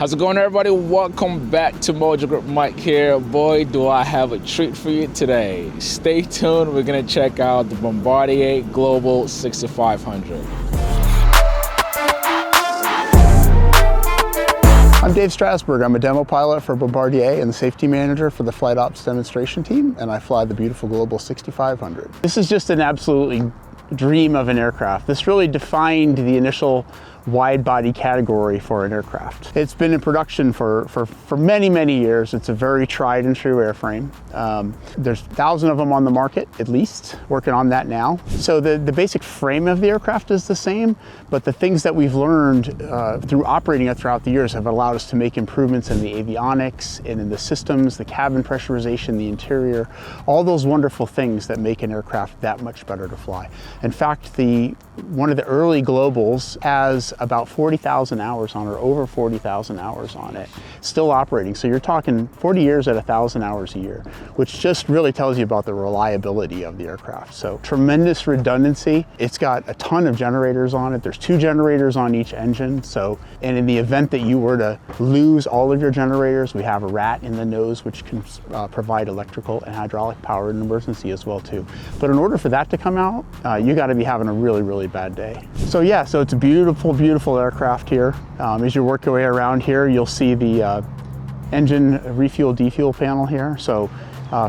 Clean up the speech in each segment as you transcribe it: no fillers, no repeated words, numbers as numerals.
How's it going, everybody? Welcome back to Mojo Grip. Mike here. Boy, do I have a treat for you today. Stay tuned. We're going to check out the Bombardier Global 6500. I'm Dave Strasberg. I'm a demo pilot for Bombardier and the safety manager for the flight ops demonstration team, and I fly the beautiful Global 6500. This is just an absolutely dream of an aircraft. This really defined the initial wide body category for an aircraft. It's been in production for many, many years. It's a very tried and true airframe. There's 1,000 of them on the market, at least, working on that now. So the basic frame of the aircraft is the same, but the things that we've learned through operating it throughout the years have allowed us to make improvements in the avionics and in the systems, the cabin pressurization, the interior, all those wonderful things that make an aircraft that much better to fly. In fact, one of the early Globals has about 40,000 hours on, or over 40,000 hours on it, still operating. So you're talking 40 years at 1,000 hours a year, which just really tells you about the reliability of the aircraft. So tremendous redundancy. It's got a ton of generators on it. There's 2 generators on each engine. So, and in the event that you were to lose all of your generators, we have a rat in the nose, which can provide electrical and hydraulic power in an emergency as well too. But in order for that to come out, you got to be having a really, really bad day. So yeah, so it's a beautiful, beautiful aircraft here. As you work your way around here, you'll see the engine refuel defuel panel here. So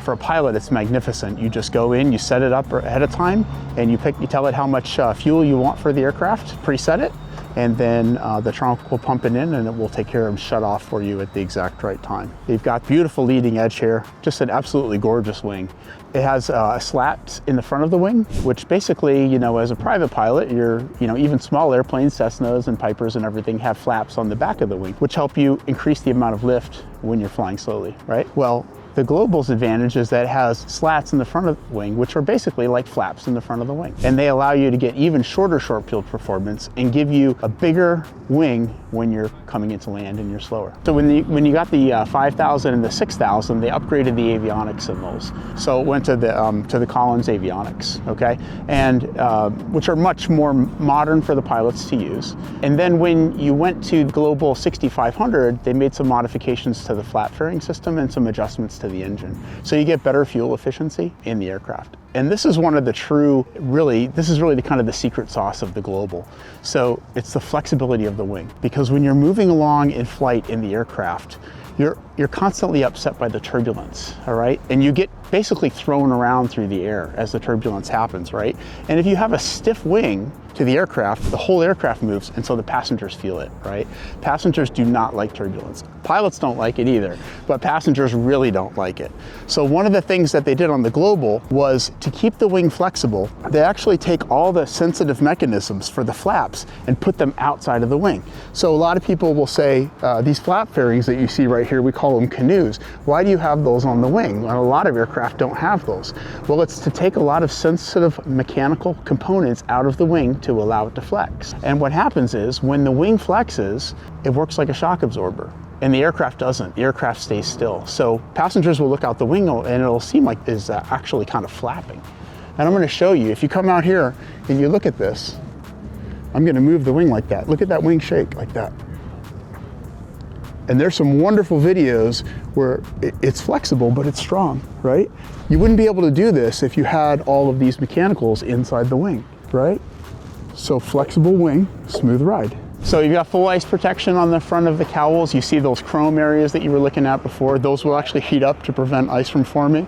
for a pilot, it's magnificent. You just go in, you set it up ahead of time, and you tell it how much fuel you want for the aircraft, preset it, and then the trunk will pump it in and it will take care of shut off for you at the exact right time. You've got beautiful leading edge here, just an absolutely gorgeous wing. It has a slat in the front of the wing, which basically, you know, as a private pilot, even small airplanes, Cessnas and Pipers and everything have flaps on the back of the wing, which help you increase the amount of lift when you're flying slowly, right? Well, the Global's advantage is that it has slats in the front of the wing, which are basically like flaps in the front of the wing. And they allow you to get even shorter short field performance and give you a bigger wing when you're coming into land and you're slower. So when you got the 5000 and the 6000, they upgraded the avionics in those. So it went to the Collins avionics, okay? And which are much more modern for the pilots to use. And then when you went to Global 6500, they made some modifications to the flat fairing system and some adjustments to the engine. So you get better fuel efficiency in the aircraft. And this is one of the this is really the kind of the secret sauce of the Global. So it's the flexibility of the wing. Because when you're moving along in flight in the aircraft, you're constantly upset by the turbulence, all right? And you get basically thrown around through the air as the turbulence happens, right? And if you have a stiff wing to the aircraft, the whole aircraft moves, and so the passengers feel it, right? Passengers do not like turbulence. Pilots don't like it either, but passengers really don't like it. So one of the things that they did on the Global was to keep the wing flexible, they actually take all the sensitive mechanisms for the flaps and put them outside of the wing. So a lot of people will say, these flap fairings that you see right here, we call them canoes. Why do you have those on the wing? And a lot of aircraft don't have those. Well, it's to take a lot of sensitive mechanical components out of the wing to allow it to flex. And what happens is when the wing flexes, it works like a shock absorber. And the aircraft doesn't. The aircraft stays still. So passengers will look out the window and it'll seem like it's actually kind of flapping. And I'm going to show you, if you come out here and you look at this, I'm going to move the wing like that. Look at that wing shake like that. And there's some wonderful videos where it's flexible, but it's strong, right? You wouldn't be able to do this if you had all of these mechanicals inside the wing, right? So flexible wing, smooth ride. So you've got full ice protection on the front of the cowls. You see those chrome areas that you were looking at before. Those will actually heat up to prevent ice from forming.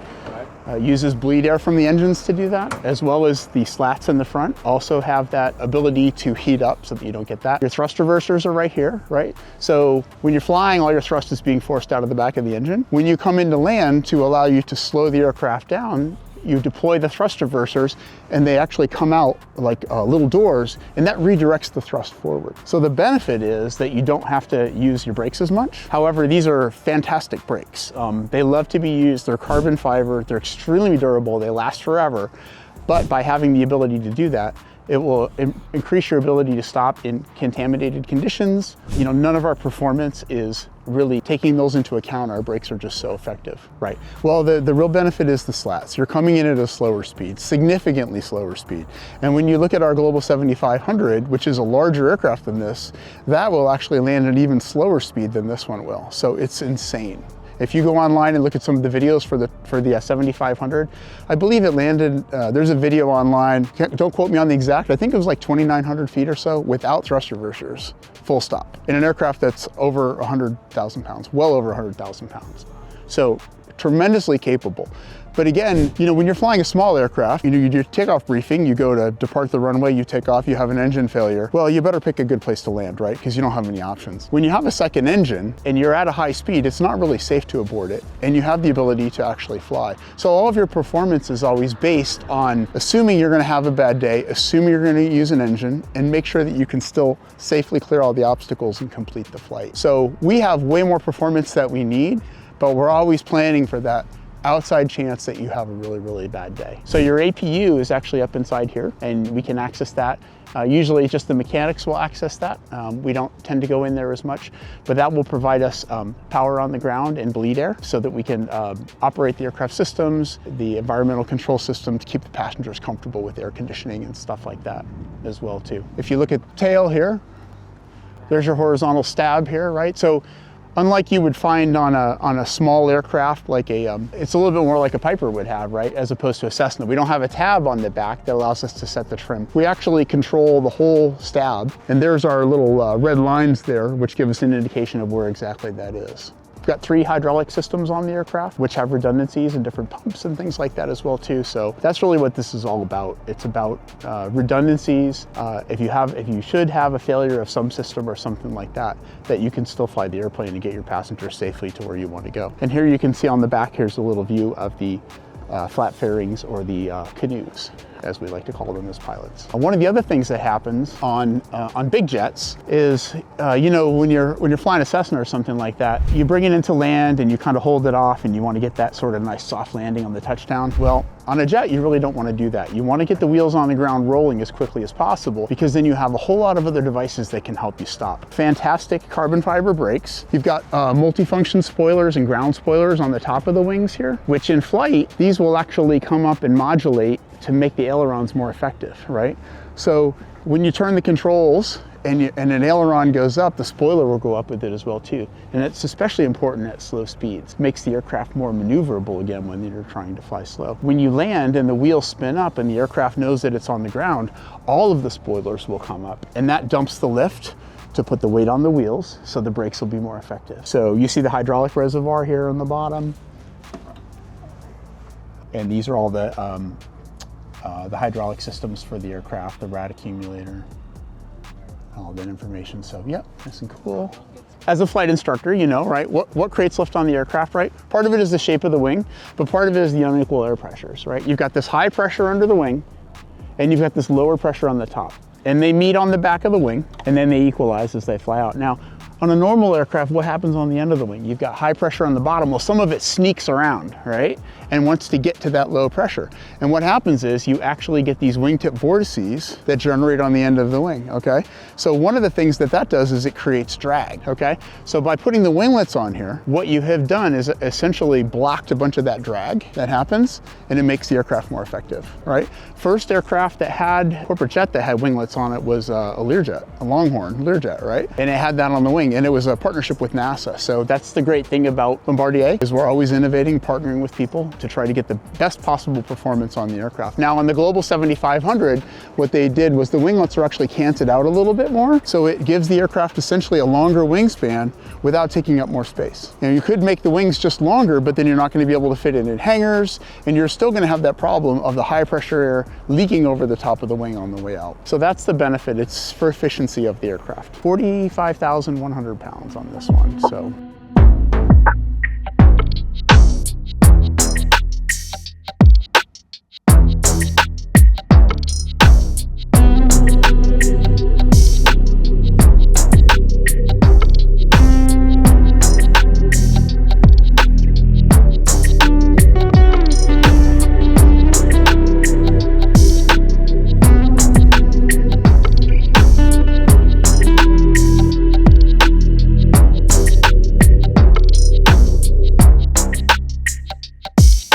Uses bleed air from the engines to do that, as well as the slats in the front also have that ability to heat up so that you don't get that. Your thrust reversers are right here, right? So when you're flying, all your thrust is being forced out of the back of the engine. When you come into land to allow you to slow the aircraft down, you deploy the thrust reversers and they actually come out like little doors, and that redirects the thrust forward. So the benefit is that you don't have to use your brakes as much. However, these are fantastic brakes. They love to be used. They're carbon fiber. They're extremely durable. They last forever. But by having the ability to do that, It will increase your ability to stop in contaminated conditions. You know, none of our performance is really taking those into account. Our brakes are just so effective, right? Well, the real benefit is the slats. You're coming in at a slower speed, significantly slower speed. And when you look at our Global 7500, which is a larger aircraft than this, that will actually land at an even slower speed than this one will. So it's insane. If you go online and look at some of the videos for the 7500, I believe it landed, there's a video online, don't quote me on the exact, I think it was like 2,900 feet or so without thrust reversers, full stop, in an aircraft that's over 100,000 pounds, well over 100,000 pounds. So tremendously capable. But again, you know, when you're flying a small aircraft, you know, you do your takeoff briefing, you go to depart the runway, you take off, you have an engine failure. Well, you better pick a good place to land, right? Because you don't have any options. When you have a second engine and you're at a high speed, it's not really safe to abort it, and you have the ability to actually fly. So all of your performance is always based on assuming you're gonna have a bad day, assuming you're gonna use an engine, and make sure that you can still safely clear all the obstacles and complete the flight. So we have way more performance that we need, but we're always planning for that outside chance that you have a really, really bad day. So your APU is actually up inside here, and we can access that. Usually just the mechanics will access that. We don't tend to go in there as much, but that will provide us power on the ground and bleed air so that we can operate the aircraft systems, the environmental control system to keep the passengers comfortable with air conditioning and stuff like that as well too. If you look at the tail here, there's your horizontal stab here, right? So unlike you would find on a small aircraft, like it's a little bit more like a Piper would have, right? As opposed to a Cessna. We don't have a tab on the back that allows us to set the trim. We actually control the whole stab, and there's our little red lines there, which give us an indication of where exactly that is. We've got 3 hydraulic systems on the aircraft, which have redundancies and different pumps and things like that as well too. So that's really what this is all about. It's about redundancies. If you should have a failure of some system or something like that, that you can still fly the airplane and get your passengers safely to where you want to go. And here you can see on the back, here's a little view of the flat fairings, or the canoes, as we like to call them as pilots. One of the other things that happens on big jets is, you know, when you're flying a Cessna or something like that, you bring it into land and you kind of hold it off and you want to get that sort of nice soft landing on the touchdown. Well, on a jet, you really don't want to do that. You want to get the wheels on the ground rolling as quickly as possible, because then you have a whole lot of other devices that can help you stop. Fantastic carbon fiber brakes. You've got multifunction spoilers and ground spoilers on the top of the wings here, which in flight, these will actually come up and modulate to make the ailerons more effective, right? So when you turn the controls and an aileron goes up, the spoiler will go up with it as well too. And it's especially important at slow speeds. It makes the aircraft more maneuverable again when you're trying to fly slow. When you land and the wheels spin up and the aircraft knows that it's on the ground, all of the spoilers will come up, and that dumps the lift to put the weight on the wheels, so the brakes will be more effective. So you see the hydraulic reservoir here on the bottom, and these are all the hydraulic systems for the aircraft, the rad accumulator, all that information. So yep, nice and cool. As a flight instructor, you know, right, what creates lift on the aircraft, right? Part of it is the shape of the wing, but part of it is the unequal air pressures, right? You've got this high pressure under the wing, and you've got this lower pressure on the top. And they meet on the back of the wing, and then they equalize as they fly out. Now, on a normal aircraft, what happens on the end of the wing? You've got high pressure on the bottom. Well, some of it sneaks around, right? And wants to get to that low pressure. And what happens is you actually get these wingtip vortices that generate on the end of the wing, okay? So one of the things that does is it creates drag, okay? So by putting the winglets on here, what you have done is essentially blocked a bunch of that drag that happens, and it makes the aircraft more effective, right? First aircraft that had, corporate jet that had winglets on it was a Learjet, a Longhorn Learjet, right? And it had that on the wing, and it was a partnership with NASA. So that's the great thing about Bombardier, is we're always innovating, partnering with people to try to get the best possible performance on the aircraft. Now on the Global 7500, what they did was the winglets are actually canted out a little bit more, so it gives the aircraft essentially a longer wingspan without taking up more space. You know, you could make the wings just longer, but then you're not going to be able to fit it in hangars, and you're still going to have that problem of the high pressure air leaking over the top of the wing on the way out. So that's the benefit. It's for efficiency of the aircraft. 45,100 pounds on this one. So